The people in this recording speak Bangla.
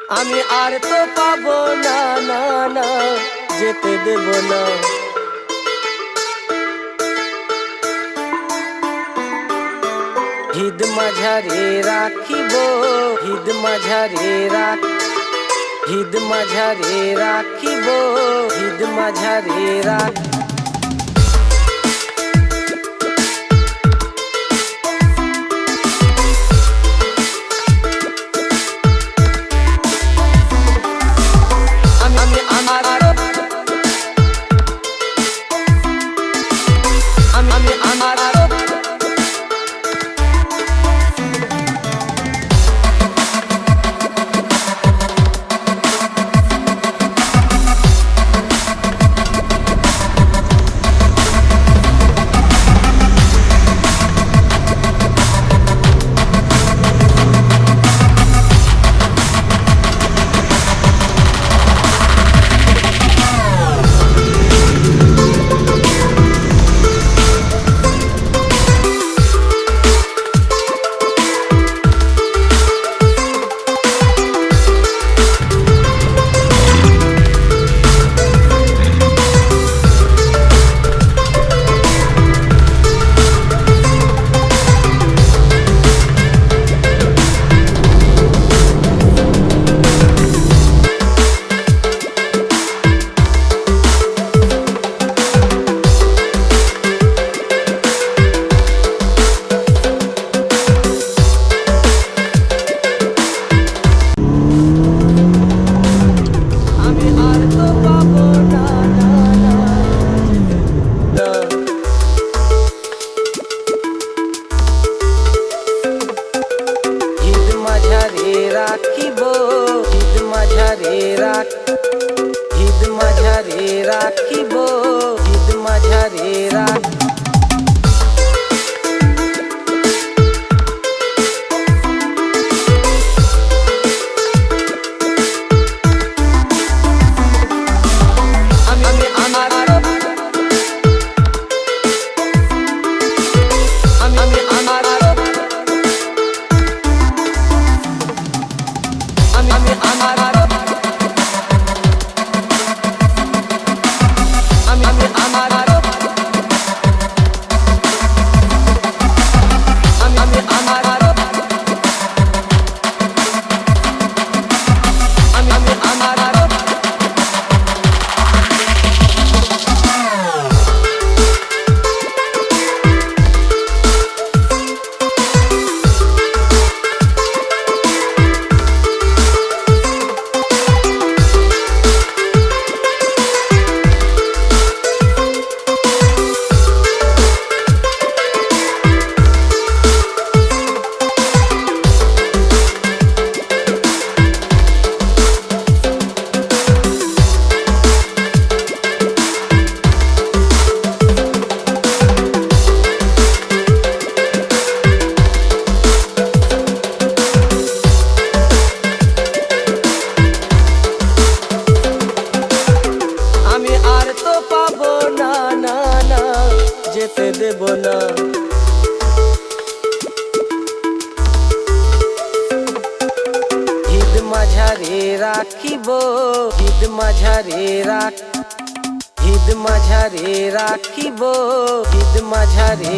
আমি আর তো পাবো না, না না, যেতে দেব না। হিদ মাঝারে রাখিব, হিদ মাঝারে হিদ মাঝারে রাখিব, হিদ মাঝারে রাখিব, হিদ মাঝারে হিদ মাঝারে রাখিব, হিদ মাঝারে যেতে দেব না। হিদ মাঝারে রাখিব, হিদ মাঝারে হিদ মাঝারে রাখিব, হিদ মাঝারে